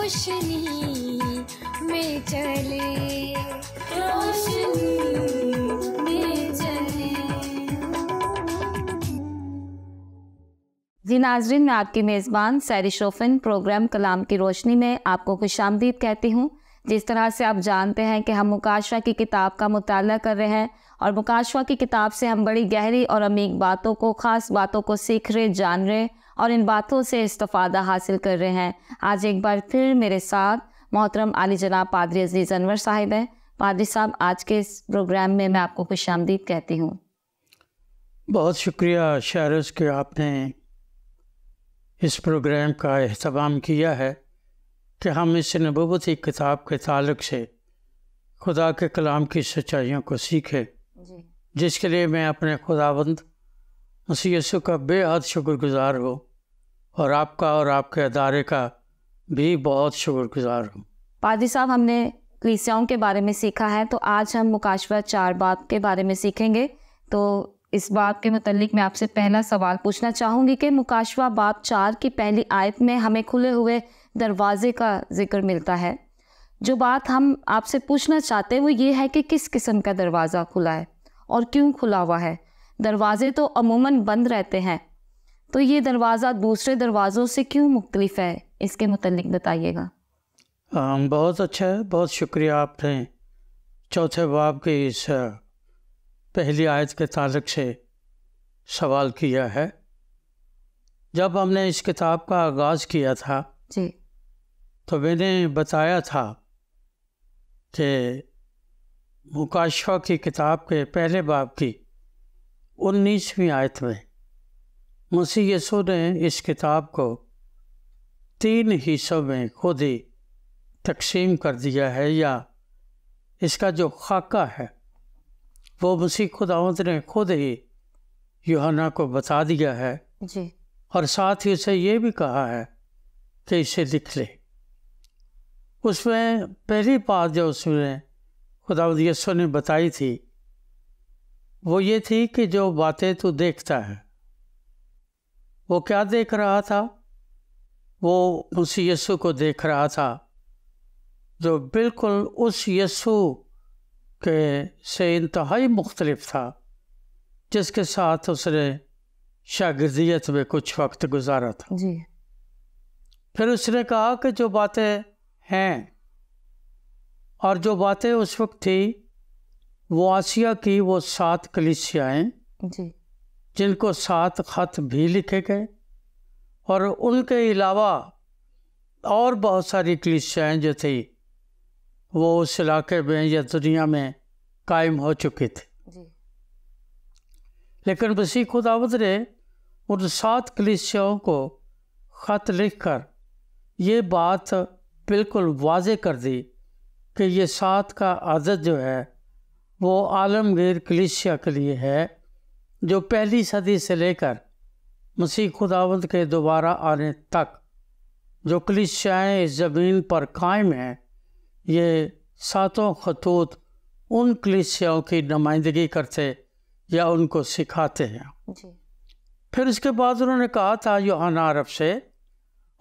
روشنی میں چلے، روشنی میں چلے۔ جی ناظرین، میں آپ کی میزبان سیری شوفن پروگرام کلام کی روشنی میں آپ کو خوش آمدید کہتی ہوں۔ جس طرح سے آپ جانتے ہیں کہ ہم مکاشفہ کی کتاب کا مطالعہ کر رہے ہیں، اور مکاشفہ کی کتاب سے ہم بڑی گہری اور عمیق باتوں کو، خاص باتوں کو سیکھ رہے، جان رہے اور ان باتوں سے استفادہ حاصل کر رہے ہیں۔ آج ایک بار پھر میرے ساتھ محترم عالی جناب پادری عزیز انور صاحب ہیں۔ پادری صاحب، آج کے اس پروگرام میں آپ کو خوش آمدید کہتی ہوں۔ بہت شکریہ شہرز کہ آپ نے اس پروگرام کا اہتمام کیا ہے کہ ہم اس نبوتی کتاب کے تعلق سے خدا کے کلام کی سچائیوں کو سیکھیں، جس کے لیے میں اپنے خداوند مسیح یسوع کا بے حد شکر گزار ہوں، اور آپ کا اور آپ کے ادارے کا بھی بہت شکر گزار ہوں۔ پادری صاحب، ہم نے کلیسیاؤں کے بارے میں سیکھا ہے، تو آج ہم مکاشفہ 4 باب کے بارے میں سیکھیں گے۔ تو اس باب کے متعلق میں آپ سے پہلا سوال پوچھنا چاہوں گی کہ مکاشفہ باب 4 کی پہلی آیت میں ہمیں کھلے ہوئے دروازے کا ذکر ملتا ہے۔ جو بات ہم آپ سے پوچھنا چاہتے ہیں وہ یہ ہے کہ کس قسم کا دروازہ کھلا ہے اور کیوں کھلا ہوا ہے؟ دروازے تو عموماً بند رہتے ہیں، تو یہ دروازہ دوسرے دروازوں سے کیوں مختلف ہے؟ اس کے متعلق بتائیے گا۔ بہت اچھا ہے، بہت شکریہ۔ آپ نے 4 باب کی اس پہلی آیت کے تعلق سے سوال کیا ہے۔ جب ہم نے اس کتاب کا آغاز کیا تھا جی، تو میں نے بتایا تھا کہ مکاشفہ کی کتاب کے پہلے باب کی 19ویں آیت میں مسیح یسوع نے اس کتاب کو 3 حصوں میں خود ہی تقسیم کر دیا ہے، یا اس کا جو خاکہ ہے وہ مسیح خداوند نے خود ہی یوحنا کو بتا دیا ہے، جی، اور ساتھ ہی اسے یہ بھی کہا ہے کہ اسے لکھ لے۔ اس میں پہلی بات جو اس میں خداوند یسوع نے بتائی تھی وہ یہ تھی کہ جو باتیں تو دیکھتا ہے، وہ کیا دیکھ رہا تھا؟ وہ مسیح یسوع کو دیکھ رہا تھا، جو بالکل اس یسوع کے سے انتہائی مختلف تھا جس کے ساتھ اس نے شاگردیت میں کچھ وقت گزارا تھا۔ جی، پھر اس نے کہا کہ جو باتیں ہیں اور جو باتیں اس وقت تھی وہ آسیہ کی وہ 7 کلیسیائیں، جی، جن کو 7 خط بھی لکھے گئے، اور ان کے علاوہ اور بہت ساری کلیسیائیں جو تھی وہ اس علاقے میں یا دنیا میں قائم ہو چکی تھی۔ جی، لیکن مسیح خداوند نے ان 7 کلیسیاؤں کو خط لکھ کر یہ بات بالکل واضح کر دی کہ یہ 7 کا عدد جو ہے وہ عالمگیر کلیسیا کے لیے ہے، جو پہلی صدی سے لے کر مسیح خداوند کے دوبارہ آنے تک جو کلیسیائیں اس زمین پر قائم ہیں، یہ 7 خطوط ان کلیسیاؤں کی نمائندگی کرتے یا ان کو سکھاتے ہیں۔ جی، پھر اس کے بعد انہوں نے کہا تھا یوحنا عرب سے،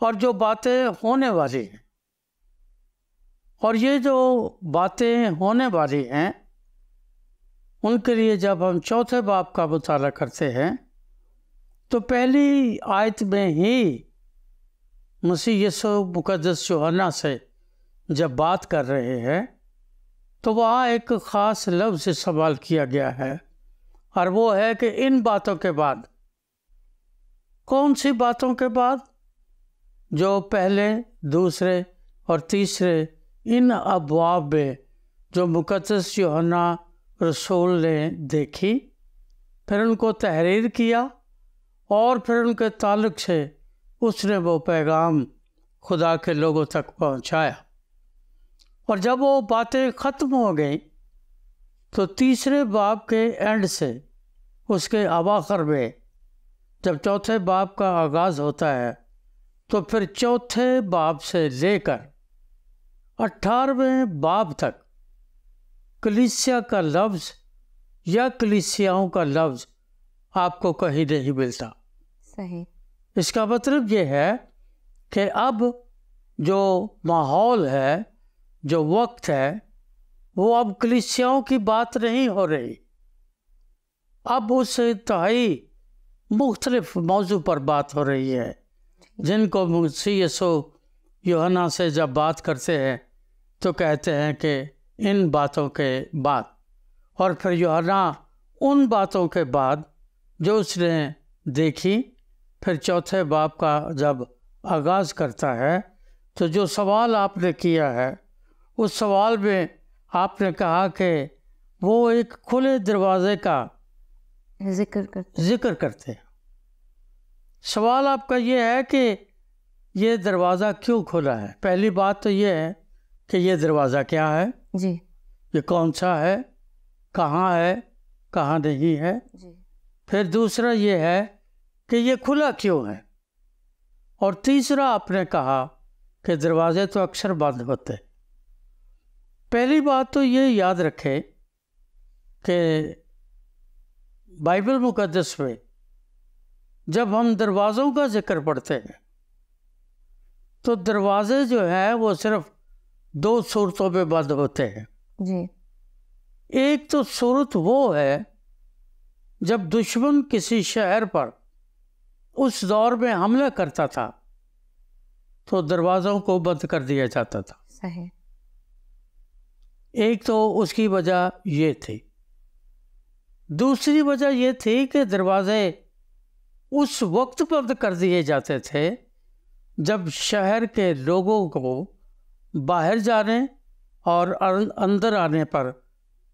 اور جو باتیں ہونے والی ہیں، اور یہ جو باتیں ہونے والی ہیں ان کے لیے جب ہم 4 باب کا مطالعہ کرتے ہیں تو پہلی آیت میں ہی مسیح یسوع مقدس یوحنا سے جب بات کر رہے ہیں تو وہاں ایک خاص لفظ استعمال کیا گیا ہے، اور وہ ہے کہ ان باتوں کے بعد۔ کون سی باتوں کے بعد؟ جو پہلے، دوسرے اور تیسرے ان ابواب میں جو مقدس یوحنا رسول نے دیکھی، پھر ان کو تحریر کیا، اور پھر ان کے تعلق سے اس نے وہ پیغام خدا کے لوگوں تک پہنچایا۔ اور جب وہ باتیں ختم ہو گئیں تو تیسرے باب کے اینڈ سے اس کے اواخر میں جب 4 باب کا آغاز ہوتا ہے تو پھر 4 باب سے لے کر 18ویں باب تک کلیسیا کا لفظ یا کلیسیاؤں کا لفظ آپ کو کہیں نہیں ملتا۔ صحیح۔ اس کا مطلب یہ ہے کہ اب جو ماحول ہے، جو وقت ہے، وہ اب کلیسیاؤں کی بات نہیں ہو رہی، اب اس سے انتہائی مختلف موضوع پر بات ہو رہی ہے، جن کو مسیح یسوع یوحنا سے جب بات کرتے ہیں تو کہتے ہیں کہ ان باتوں کے بعد، اور پھر یوحنا ان باتوں کے بعد جو اس نے دیکھی، پھر چوتھے باب کا جب آغاز کرتا ہے تو جو سوال آپ نے کیا ہے اس سوال میں آپ نے کہا کہ وہ ایک کھلے دروازے کا ذکر کرتے ہیں۔ سوال آپ کا یہ ہے کہ یہ دروازہ کیوں کھلا ہے؟ پہلی بات تو یہ ہے کہ یہ دروازہ کیا ہے، جی، یہ کون سا ہے، کہاں نہیں ہے، جی، پھر دوسرا یہ ہے کہ یہ کھلا کیوں ہے، اور تیسرا آپ نے کہا کہ دروازے تو اکثر بند ہوتے۔ پہلی بات تو یہ یاد رکھے کہ بائبل مقدس میں جب ہم دروازوں کا ذکر پڑھتے ہیں تو دروازے جو ہیں وہ صرف دو صورتوں میں بند ہوتے ہیں۔ جی، ایک تو صورت وہ ہے جب دشمن کسی شہر پر اس دور میں حملہ کرتا تھا تو دروازوں کو بند کر دیا جاتا تھا۔ صحیح۔ ایک تو اس کی وجہ یہ تھی، دوسری وجہ یہ تھی کہ دروازے اس وقت بند کر دیے جاتے تھے جب شہر کے لوگوں کو باہر جانے اور اندر آنے پر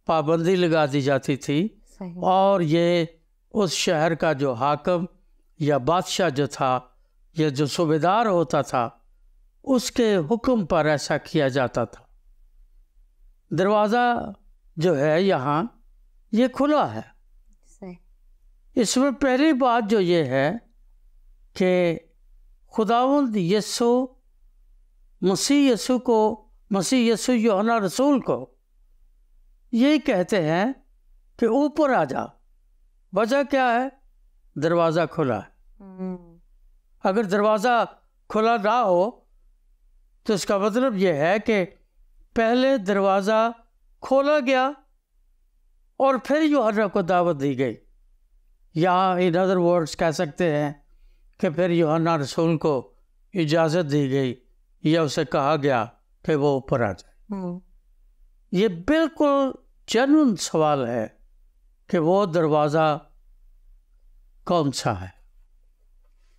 پابندی لگا دی جاتی تھی، صحیح۔ اور یہ اس شہر کا جو حاکم یا بادشاہ جو تھا یا جو صوبیدار ہوتا تھا اس کے حکم پر ایسا کیا جاتا تھا۔ دروازہ جو ہے یہاں یہ کھلا ہے۔ صحیح۔ اس میں پہلی بات جو یہ ہے کہ خداوند یسوع مسیح یسوع یوحنا رسول کو یہ کہتے ہیں کہ اوپر آ جا۔ وجہ کیا ہے؟ دروازہ کھلا ہے۔ اگر دروازہ کھلا نہ ہو تو اس کا مطلب یہ ہے کہ پہلے دروازہ کھولا گیا اور پھر یوحنا کو دعوت دی گئی، یا ان ادر ورڈز کہہ سکتے ہیں کہ پھر یوحنا رسول کو اجازت دی گئی یا اسے کہا گیا کہ وہ اوپر آ جائے۔ یہ بالکل جنون سوال ہے کہ وہ دروازہ کون سا ہے؟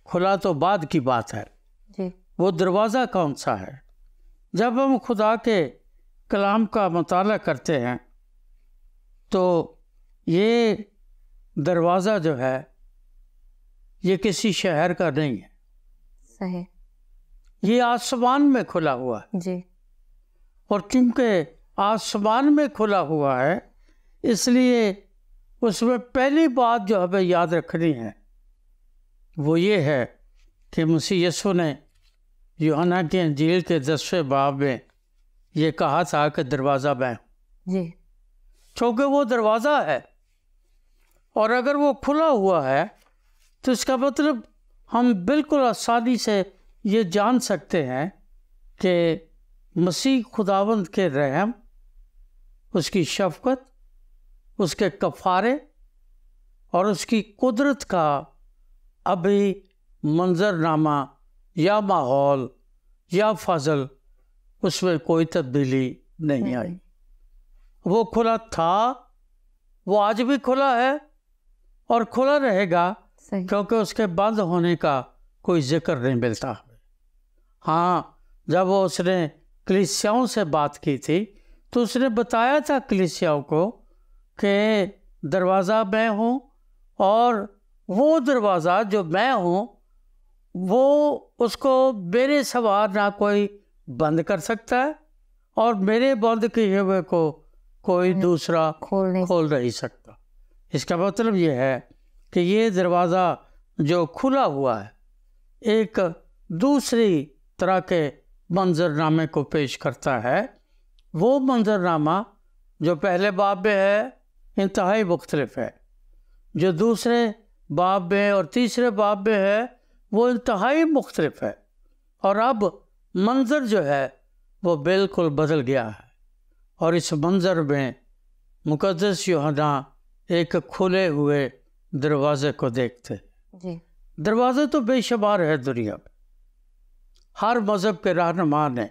کھلا تو بعد کی بات ہے، جی، وہ دروازہ کون سا ہے؟ جب ہم خدا کے کلام کا مطالعہ کرتے ہیں تو یہ دروازہ جو ہے یہ کسی شہر کا نہیں ہے، صحیح، یہ آسمان میں کھلا ہوا ہے۔ جی، اور کیونکہ آسمان میں کھلا ہوا ہے اس لیے اس میں پہلی بات جو ہمیں یاد رکھنی ہے وہ یہ ہے کہ مسیح یسوع نے یوحنا کی انجیل کے 10ویں باب میں یہ کہا تھا کہ دروازہ میں ہوں، جی، چونکہ وہ دروازہ ہے، اور اگر وہ کھلا ہوا ہے تو اس کا مطلب ہم بالکل آسانی سے یہ جان سکتے ہیں کہ مسیح خداوند کے رحم، اس کی شفقت، اس کے کفارے اور اس کی قدرت کا ابھی منظرنامہ یا ماحول یا فضل اس میں کوئی تبدیلی نہیں آئی۔ وہ کھلا تھا، وہ آج بھی کھلا ہے اور کھلا رہے گا، صحیح، کیونکہ اس کے بند ہونے کا کوئی ذکر نہیں ملتا۔ ہاں، جب وہ اس نے کلیسیاؤں سے بات کی تھی تو اس نے بتایا تھا کلیسیاؤں کو کہ دروازہ میں ہوں، اور وہ دروازہ جو میں ہوں وہ اس کو میرے سوا نہ کوئی بند کر سکتا ہے، اور میرے بند کیے ہوئے کو کوئی دوسرا کھول نہیں سکتا۔ اس کا مطلب یہ ہے کہ یہ دروازہ جو کھلا ہوا ہے ایک دوسری طرح کے منظرنامے کو پیش کرتا ہے۔ وہ منظرنامہ جو پہلے باب میں ہے انتہائی مختلف ہے، جو دوسرے باب میں اور تیسرے باب میں ہے وہ انتہائی مختلف ہے، اور اب منظر جو ہے وہ بالکل بدل گیا ہے، اور اس منظر میں مقدس یوحنا ایک کھلے ہوئے دروازے کو دیکھتے۔ جی دروازے تو بے شمار ہے دنیا میں، ہر مذہب کے رہنما نے،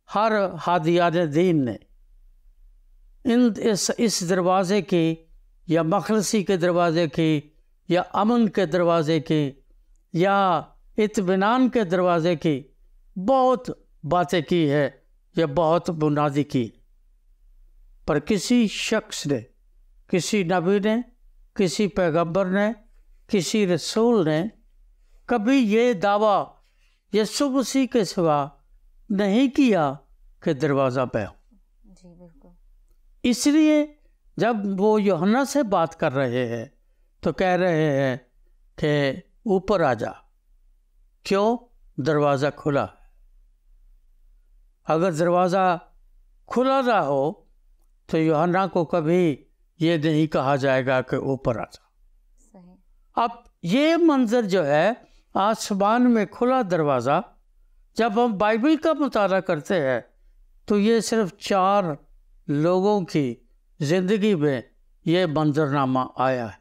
ہر ہادیان دین نے اس دروازے کی، یا مخلصی کے دروازے کی، یا امن کے دروازے کی، یا اطمینان کے دروازے کی بہت باتیں کی ہے، یا بہت منادی کی، پر کسی شخص نے، کسی نبی نے، کسی پیغمبر نے، کسی رسول نے کبھی یہ دعویٰ یسوع مسیح کے سوا نہیں کیا کہ دروازہ پہ ہو۔ جی بالکل۔ اس لیے جب وہ یوحنا سے بات کر رہے ہیں تو کہہ رہے ہیں کہ اوپر آ جا، کیوں؟ دروازہ کھلا ہے۔ اگر دروازہ کھلا نہ ہو تو یوحنا کو کبھی یہ نہیں کہا جائے گا کہ اوپر آ جا۔ صحیح۔ اب یہ منظر جو ہے آسمان میں کھلا دروازہ، جب ہم بائبل کا مطالعہ کرتے ہیں تو یہ صرف 4 لوگوں کی زندگی میں یہ منظرنامہ آیا ہے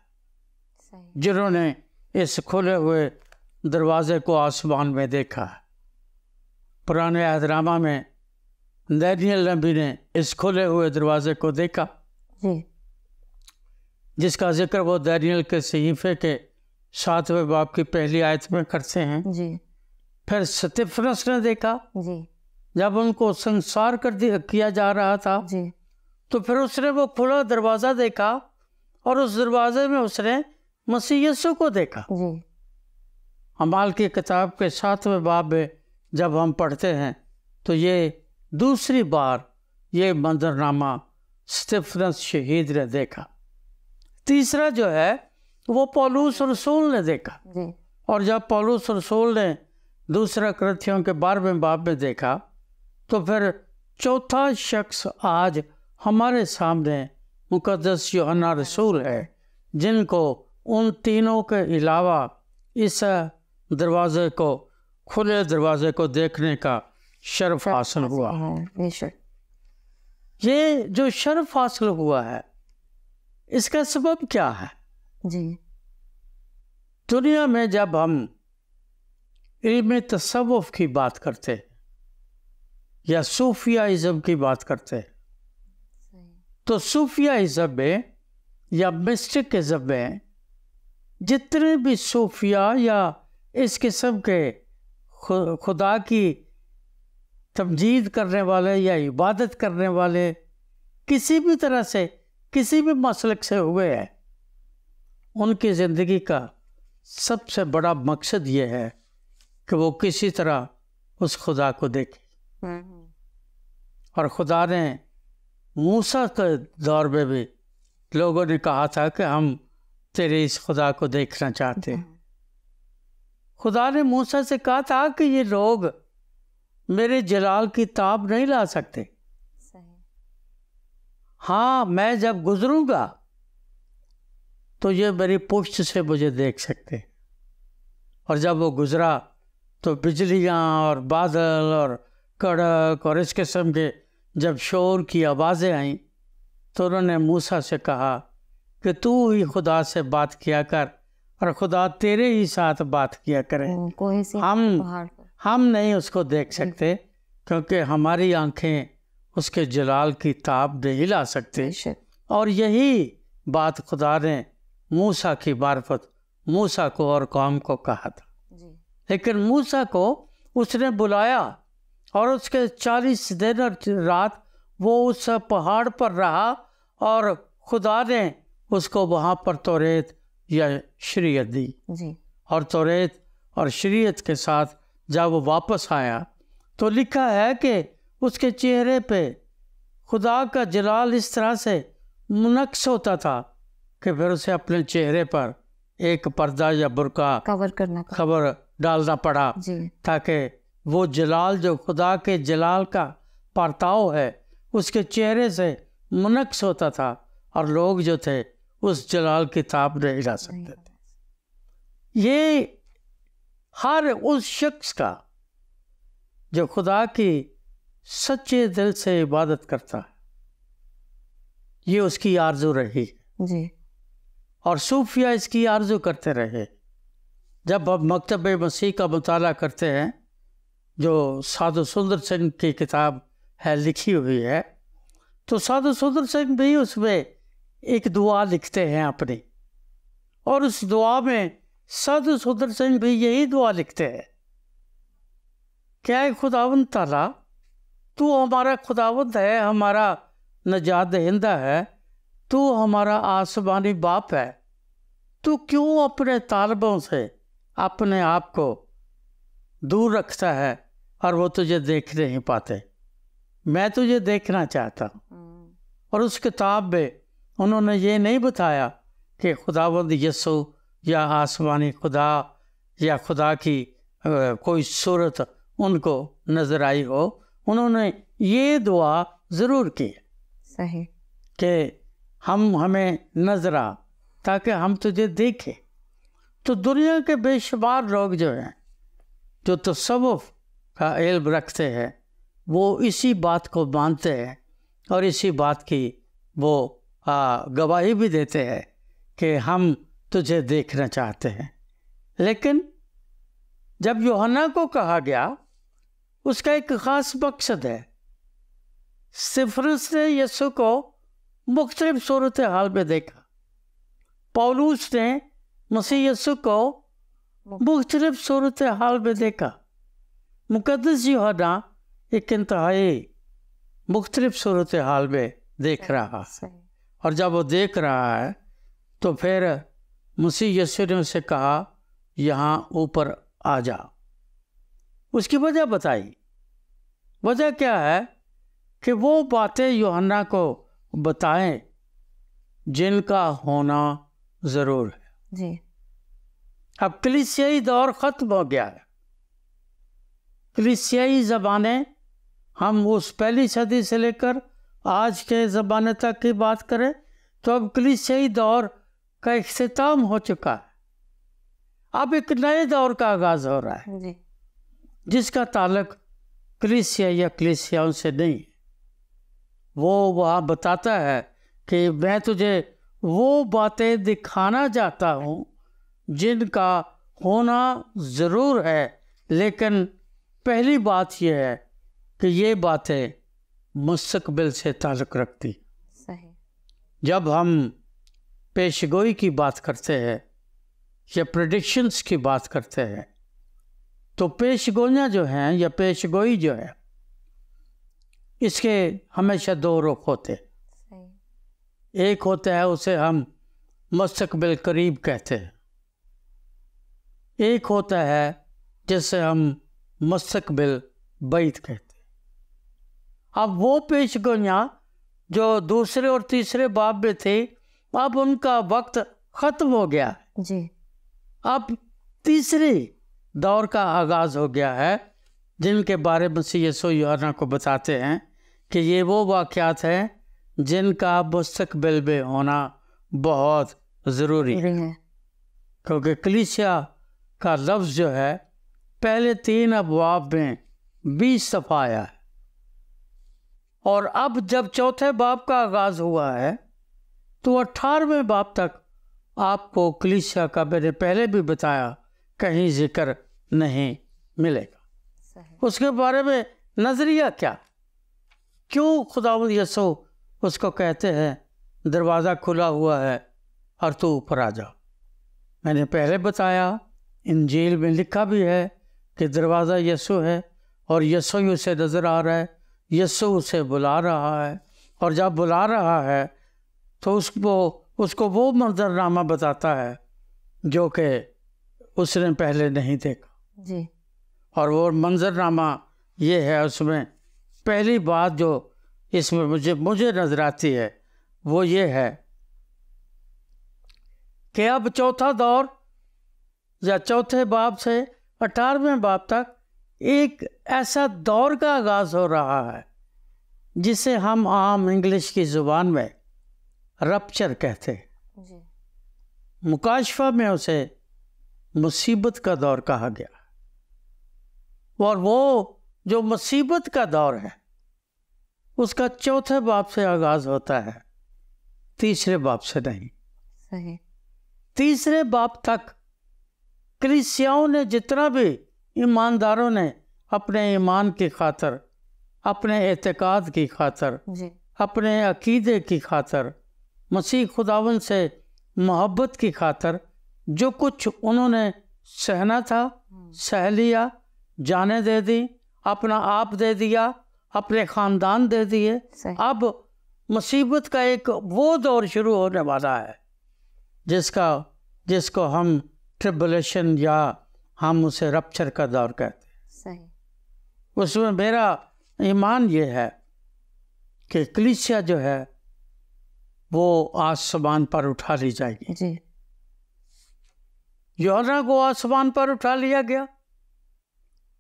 صحیح۔ جنہوں نے اس کھلے ہوئے دروازے کو آسمان میں دیکھا ہے۔ پرانے عہد نامہ میں دانیل نبی نے اس کھلے ہوئے دروازے کو دیکھا، جی جس کا ذکر وہ دانیل کے صحیفے کے 7ویں باب کی پہلی آیت میں کرتے ہیں۔ جی پھر ستفنس نے دیکھا، جی جب ان کو سنسار کیا جا رہا تھا جی تو پھر اس نے وہ کھلا دروازہ دیکھا، اور اس دروازے میں اس نے مسیح یسوع کو دیکھا۔ جی اعمال کی کتاب کے 7ویں باب میں جب ہم پڑھتے ہیں تو یہ دوسری بار یہ منظرنامہ ستفنس شہید نے دیکھا۔ تیسرا جو ہے وہ پولس رسول نے دیکھا، جی اور جب پولس رسول نے دوسرا کرنتھیوں کے 12ویں باب میں دیکھا تو پھر چوتھا شخص آج ہمارے سامنے مقدس یوحنا رسول ہے، جن کو ان تینوں کے علاوہ اس دروازے کو، کھلے دروازے کو دیکھنے کا شرف حاصل ہوا۔ بے شک۔ یہ جو شرف حاصل ہوا ہے اس کا سبب کیا ہے؟ جی دنیا میں جب ہم علم تصوف کی بات کرتے یا صوفیائزم کی بات کرتے تو صوفیائزم میں یا مسٹکزم میں جتنے بھی صوفیاء یا اس قسم کے خدا کی تمجید کرنے والے یا عبادت کرنے والے کسی بھی طرح سے، کسی بھی مسلک سے ہوئے ہیں، ان کی زندگی کا سب سے بڑا مقصد یہ ہے کہ وہ کسی طرح اس خدا کو دیکھے۔ اور خدا نے موسیٰ کے دور میں بھی لوگوں نے کہا تھا کہ ہم تیرے اس خدا کو دیکھنا چاہتے ہیں۔ خدا نے موسیٰ سے کہا تھا کہ یہ لوگ میرے جلال کی تاب نہیں لا سکتے، ہاں میں جب گزروں گا تو یہ میری پشت سے مجھے دیکھ سکتے۔ اور جب وہ گزرا تو بجلیاں اور بادل اور کڑک اور اس قسم کے جب شور کی آوازیں آئیں تو انہوں نے موسیٰ سے کہا کہ تو ہی خدا سے بات کیا کر اور خدا تیرے ہی ساتھ بات کیا کرے، ہم نہیں اس کو دیکھ سکتے کیونکہ ہماری آنکھیں اس کے جلال کی تاب نہیں لا سکتے۔ اور یہی بات خدا نے موسیٰ کی معرفت موسیٰ کو اور قوم کو کہا تھا، لیکن موسیٰ کو اس نے بلایا اور اس کے 40 دن اور رات وہ اس پہاڑ پر رہا، اور خدا نے اس کو وہاں پر توریت یا شریعت دی، اور توریت اور شریعت کے ساتھ جب وہ واپس آیا تو لکھا ہے کہ اس کے چہرے پہ خدا کا جلال اس طرح سے منعکس ہوتا تھا کہ پھر اسے اپنے چہرے پر ایک پردہ یا برقع خبر ڈالنا پڑا تاکہ وہ جلال جو خدا کے جلال کا پرتاؤ ہے اس کے چہرے سے منعکس ہوتا تھا، اور لوگ جو تھے اس جلال کی تاب نہیں لا سکتے تھے۔ یہ ہر اس شخص کا جو خدا کی سچے دل سے عبادت کرتا ہے، یہ اس کی آرزو رہی جی اور صوفیہ اس کی آرزو کرتے رہے۔ جب ہم مکتب مسیح کا مطالعہ کرتے ہیں، جو سادھو سندر سنگھ کی کتاب ہے لکھی ہوئی ہے، تو سادھو سندر سنگھ بھی اس میں ایک دعا لکھتے ہیں اپنی، اور اس دعا میں سادھو سندر سنگھ بھی یہی دعا لکھتے ہیں کہ اے خداوند تعالیٰ، تو ہمارا خداوند ہے، ہمارا نجات دہندہ ہے، تو ہمارا آسمانی باپ ہے، تو کیوں اپنے طالبوں سے اپنے آپ کو دور رکھتا ہے اور وہ تجھے دیکھ نہیں پاتے؟ میں تجھے دیکھنا چاہتا ہوں۔ اور اس کتاب میں انہوں نے یہ نہیں بتایا کہ خداوند یسوع یا آسمانی خدا یا خدا کی کوئی صورت ان کو نظر آئی ہو۔ انہوں نے یہ دعا ضرور کی صحیح کہ ہمیں نظر آ تاکہ ہم تجھے دیکھیں۔ تو دنیا کے بے شمار لوگ جو ہیں، جو تصوف کا علم رکھتے ہیں، وہ اسی بات کو مانتے ہیں اور اسی بات کی وہ گواہی بھی دیتے ہیں کہ ہم تجھے دیکھنا چاہتے ہیں۔ لیکن جب یوحنا کو کہا گیا، اس کا ایک خاص مقصد ہے۔ سفرس نے یسوع کو مختلف صورتحال میں دیکھا، پولوس نے مسیح یسوع کو مختلف صورتحال میں دیکھا، مقدس یوحنا ایک انتہائی مختلف صورتحال میں دیکھ رہا ہے۔ اور جب وہ دیکھ رہا ہے تو پھر مسیح یسوع نے اسے کہا یہاں اوپر آ جا۔ اس کی وجہ بتائی۔ وجہ کیا ہے؟ کہ وہ باتیں یوحنا کو بتائیں جن کا ہونا ضرور ہے۔ جی اب کلیسیائی دور ختم ہو گیا ہے۔ کلیسیائی زمانے، ہم اس پہلی صدی سے لے کر آج کے زمانے تک کی بات کریں تو اب کلیسیائی دور کا اختتام ہو چکا ہے۔ اب ایک نئے دور کا آغاز ہو رہا ہے جی جس کا تعلق کلیسیا یا کلیسیاؤں سے نہیں۔ وہ وہاں بتاتا ہے کہ میں تجھے وہ باتیں دکھانا چاہتا ہوں جن کا ہونا ضرور ہے، لیکن پہلی بات یہ ہے کہ یہ باتیں مستقبل سے تعلق رکھتی۔ صحیح جب ہم پیش گوئی کی بات کرتے ہیں یا پریڈکشنز کی بات کرتے ہیں تو پیش گوئیاں جو ہیں یا پیش گوئی جو ہے، اس کے ہمیشہ دو رخ ہوتے ہیں۔ صحیح ایک ہوتا ہے اسے ہم مستقبل قریب کہتے ہیں، ایک ہوتا ہے جسے ہم مستقبل بعید کہتے ہیں۔ اب وہ پیش گوئیاں جو دوسرے اور تیسرے باب میں تھی، اب ان کا وقت ختم ہو گیا ہے۔ جی اب تیسرے دور کا آغاز ہو گیا ہے جن کے بارے میں مسیح یسوع یوحنا کو بتاتے ہیں کہ یہ وہ واقعات ہیں جن کا مستقبل میں ہونا بہت ضروری ہے، کیونکہ کلیسیا کا لفظ جو ہے پہلے 3 ابواب میں 20 دفعہ آیا ہے، اور اب جب چوتھے باب کا آغاز ہوا ہے تو 18ویں باب تک آپ کو کلیسیا کا میں نے پہلے بھی بتایا کہیں ذکر نہیں ملے گا۔ صحیح اس کے بارے میں نظریہ کیا؟ کیوں خداوند یسوع اس کو کہتے ہیں دروازہ کھلا ہوا ہے اور تو اوپر آ جا؟ میں نے پہلے بتایا، انجیل میں لکھا بھی ہے کہ دروازہ یسوع ہے اور یسوع اسے نظر آ رہا ہے، یسوع اسے بلا رہا ہے، اور جب بلا رہا ہے تو اس کو وہ منظرنامہ بتاتا ہے جو کہ اس نے پہلے نہیں دیکھا۔ جی اور وہ منظرنامہ یہ ہے، اس میں پہلی بات جو اس میں مجھے نظر آتی ہے وہ یہ ہے کہ اب چوتھا دور یا چوتھے باب سے 18ویں باب تک ایک ایسا دور کا آغاز ہو رہا ہے جسے ہم عام انگلش کی زبان میں رپچر کہتے ہیں۔ جی مکاشفہ میں اسے مصیبت کا دور کہا گیا، اور وہ جو مصیبت کا دور ہے اس کا چوتھے باب سے آغاز ہوتا ہے، تیسرے باب سے نہیں۔ صحیح۔ تیسرے باب تک کلیسیاؤں نے جتنا بھی ایمانداروں نے اپنے ایمان کی خاطر، اپنے اعتقاد کی خاطر، جی اپنے عقیدے کی خاطر، مسیح خداوند سے محبت کی خاطر جو کچھ انہوں نے سہنا تھا سہ لیا، جانیں دے دی، اپنا آپ دے دیا، اپنے خاندان دے دیے۔ صحیح۔ اب مصیبت کا ایک وہ دور شروع ہونے والا ہے جس کو ہم ٹربولیشن یا ہم اسے رپچر کا دور کہتے ہیں۔ صحیح۔ اس میں میرا ایمان یہ ہے کہ کلیسیا جو ہے وہ آسمان پر اٹھا لی جائے گی۔ جی یوحنا کو آسمان پر اٹھا لیا گیا،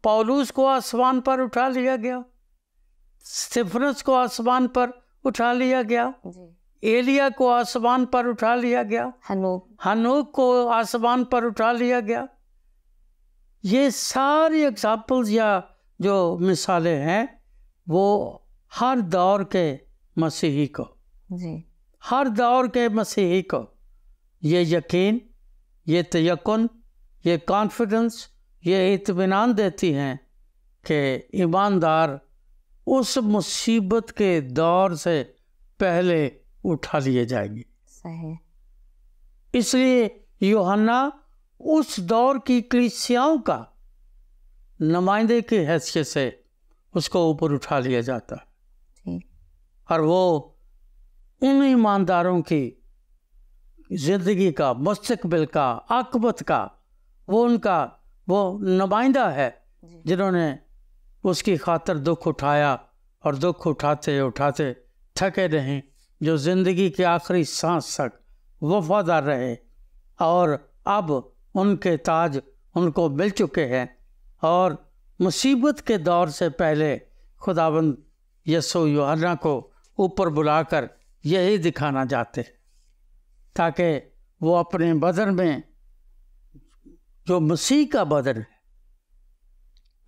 پولوس کو آسمان پر اٹھا لیا گیا، استفنس کو آسمان پر اٹھا لیا گیا، جی ایلیا کو آسمان پر اٹھا لیا گیا، ہنوک کو آسمان پر اٹھا لیا گیا۔ یہ ساری ایگزامپلز یا جو مثالیں ہیں وہ ہر دور کے مسیحی کو، جی ہر دور کے مسیحی کو یہ یقین، یہ تیقن، یہ کانفیڈنس، یہ اطمینان دیتی ہیں کہ ایماندار اس مصیبت کے دور سے پہلے اٹھا لیے جائیں گے۔ صحیح۔ اس لیے یوحنا اس دور کی کلیسیاؤں کا نمائندے کی حیثیت سے اس کو اوپر اٹھا لیا جاتا ہے، جی اور وہ ان ایمانداروں کی زندگی کا، مستقبل کا، عاقبت کا وہ نمائندہ ہے جنہوں نے اس کی خاطر دکھ اٹھایا اور دکھ اٹھاتے اٹھاتے تھکے نہیں، جو زندگی کے آخری سانس تک وفادار رہے، اور اب ان کے تاج ان کو مل چکے ہیں، اور مصیبت کے دور سے پہلے خداوند یسوع یوحنا کو اوپر بلا کر یہی دکھانا چاہتے ہیں تاکہ وہ اپنے بدن میں جو مسیح کا بدن ہے،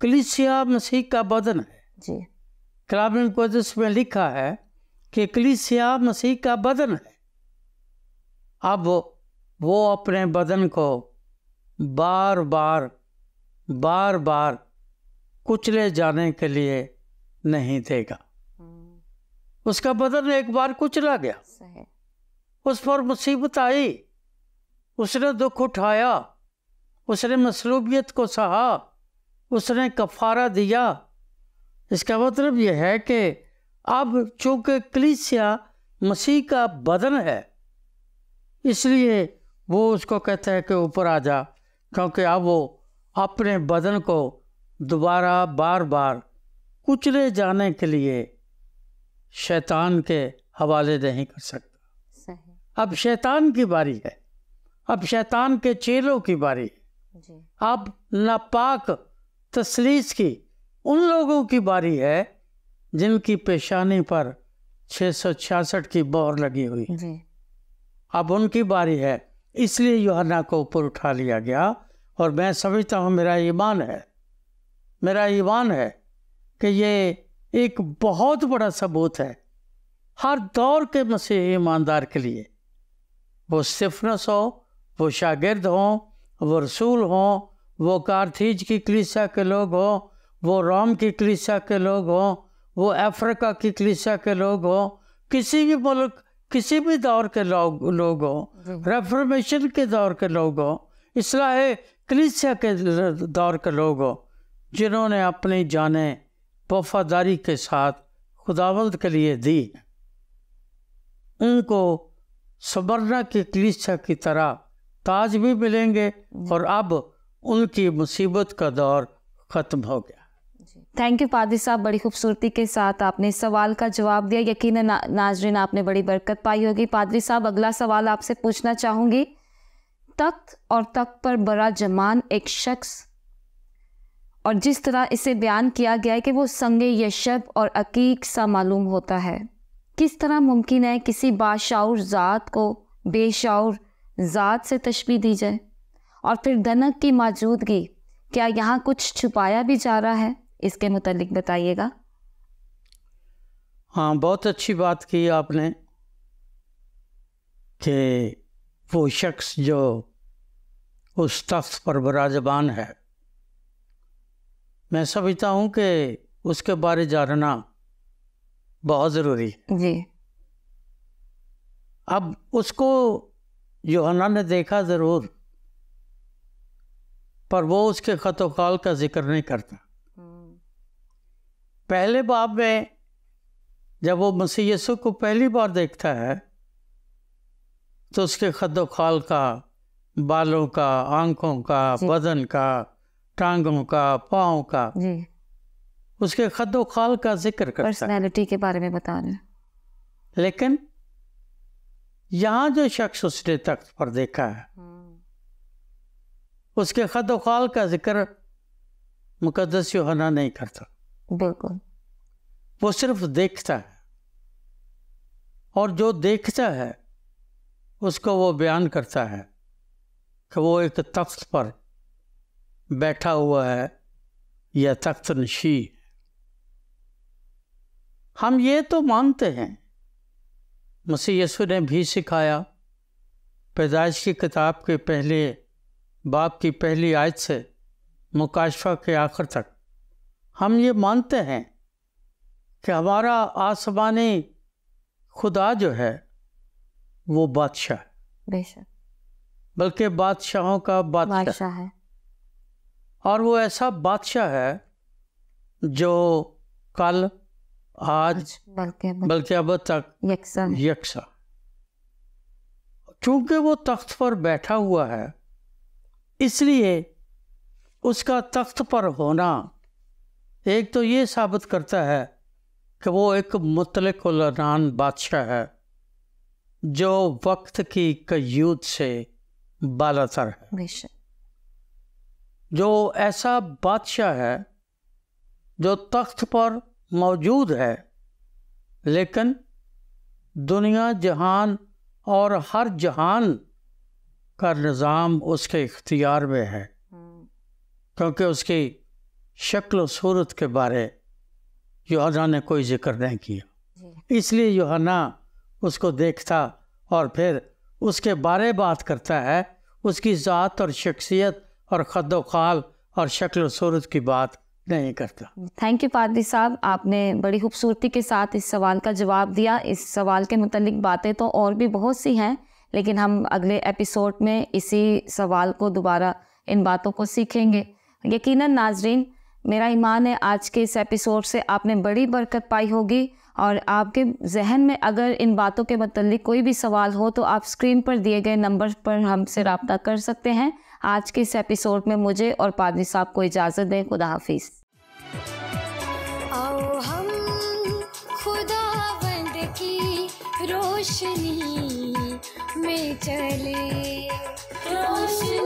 کلیسیا مسیح کا بدن ہے، جی کلام مقدس میں لکھا ہے کہ کلیسیا مسیح کا بدن ہے، اب وہ اپنے بدن کو بار بار کچلے جانے کے لیے نہیں دے گا۔ اس کا بدن ایک بار کچلا گیا، صحیح۔ اس پر مصیبت آئی، اس نے دکھ اٹھایا، اس نے مصلوبیت کو سہا، اس نے کفارہ دیا۔ اس کا مطلب یہ ہے کہ اب چونکہ کلیسیا مسیح کا بدن ہے، اس لیے وہ اس کو کہتا ہے کہ اوپر آ جا، کیونکہ اب وہ اپنے بدن کو دوبارہ بار کچلے جانے کے لیے شیطان کے حوالے نہیں کر سکتا۔ صحیح۔ اب شیطان کی باری ہے، اب شیطان کے چیلوں کی باری ہے، جی اب ناپاک تثلیث کی ان لوگوں کی باری ہے جن کی پیشانی پر 666 کی مہر لگی ہوئی، جی اب ان کی باری ہے۔ اس لیے یوحنا کو اوپر اٹھا لیا گیا، اور میں سمجھتا ہوں میرا ایمان ہے کہ یہ ایک بہت بڑا ثبوت ہے ہر دور کے مسیحی ایماندار کے لیے، وہ استفنس ہو، وہ شاگرد ہوں، وہ رسول ہوں، وہ کارتھیج کی کلیسیا کے لوگ ہوں، وہ روم کی کلیسیا کے لوگ ہوں، وہ افریقہ کی کلیسیا کے لوگ ہوں، کسی بھی ملک، کسی بھی دور کے لوگ ہوں، ریفارمیشن کے دور کے لوگ ہوں، اصلاح کلیسیا کے دور کے لوگ ہوں، جنہوں نے اپنی جانیں وفاداری کے ساتھ خداوند کے لیے دی، ان کو سمرنا کی کلیسیا کی طرح تاج بھی ملیں گے، اور اب ان کی مصیبت کا دور ختم ہو گیا۔ تھینک یو پادری صاحب، بڑی خوبصورتی کے ساتھ آپ نے سوال کا جواب دیا، یقیناً ناظرین آپ نے بڑی برکت پائی ہوگی۔ پادری صاحب اگلا سوال آپ سے پوچھنا چاہوں گی، تخت اور تخت پر براجمان ایک شخص، اور جس طرح اسے بیان کیا گیا ہے کہ وہ سنگ یشب اور عقیق سا معلوم ہوتا ہے، کس طرح ممکن ہے کسی باشعور ذات کو بے شعور ذات سے تشبیہ دی جائے؟ اور پھر دنک کی موجودگی، کیا یہاں کچھ چھپایا بھی جا رہا ہے؟ اس کے متعلق بتائیے گا۔ ہاں، بہت اچھی بات کی آپ نے کہ وہ شخص جو اس تخت پر براجبان ہے، میں سمجھتا ہوں کہ اس کے بارے جاننا بہت ضروری ہے۔ جی، اب اس کو یوحنا نے دیکھا ضرور، پر وہ اس کے خط و خال کا ذکر نہیں کرتا۔ پہلے باب میں جب وہ مسیح یسوع کو پہلی بار دیکھتا ہے تو اس کے خط و خال کا، بالوں کا، آنکھوں کا، بدن کا، ٹانگوں کا، پاؤں کا، جی، اس کے خط و خال کا ذکر کرتا ہے، پرسنالٹی کے بارے میں بتا رہے ہیں۔ لیکن یہاں جو شخص اس نے تخت پر دیکھا ہے اس کے خط و خال کا ذکر مقدس یوحنا نہیں کرتا، بالکل، وہ صرف دیکھتا ہے، اور جو دیکھتا ہے اس کو وہ بیان کرتا ہے کہ وہ ایک تخت پر بیٹھا ہوا ہے یا تخت نشین۔ ہم یہ تو مانتے ہیں، مسیح یسوع نے بھی سکھایا، پیدائش کی کتاب کے پہلے باب کی پہلی آیت سے مکاشفہ کے آخر تک ہم یہ مانتے ہیں کہ ہمارا آسمانی خدا جو ہے وہ بادشاہ ہے، بے شک بلکہ بادشاہوں کا بادشاہ، بادشاہ ہے، اور وہ ایسا بادشاہ ہے جو کل، آج، بلکہ اب تک یکساں ہے۔ یکساں۔ چونکہ وہ تخت پر بیٹھا ہوا ہے، اس لیے اس کا تخت پر ہونا ایک تو یہ ثابت کرتا ہے کہ وہ ایک مطلق العنان بادشاہ ہے جو وقت کی قیود سے بالاتر ہے، بے شک جو ایسا بادشاہ ہے جو تخت پر موجود ہے، لیکن دنیا، جہان اور ہر جہان کا نظام اس کے اختیار میں ہے، کیونکہ اس کی شکل و صورت کے بارے یوحنا نے کوئی ذکر نہیں کیا، اس لیے یوحنا اس کو دیکھتا اور پھر اس کے بارے بات کرتا ہے، اس کی ذات اور شخصیت اور خد و خال اور شکل و صورت کی بات نہیں کرتا۔ تھینک یو پادری صاحب، آپ نے بڑی خوبصورتی کے ساتھ اس سوال کا جواب دیا۔ اس سوال کے متعلق باتیں تو اور بھی بہت سی ہیں، لیکن ہم اگلے ایپیسوڈ میں اسی سوال کو دوبارہ ان باتوں کو سیکھیں گے۔ یقیناً ناظرین، میرا ایمان ہے آج کے اس ایپیسوڈ سے آپ نے بڑی برکت پائی ہوگی، اور آپ کے ذہن میں اگر ان باتوں کے متعلق کوئی بھی سوال ہو تو آپ اسکرین پر دیے گئے نمبر پر ہم سے رابطہ کر سکتے ہیں۔ آج کے اس ایپیسوڈ میں مجھے اور پادری صاحب کو اجازت دیں۔ خدا حافظ۔ آؤ ہم خداوند کی روشنی میں چلے، روشنی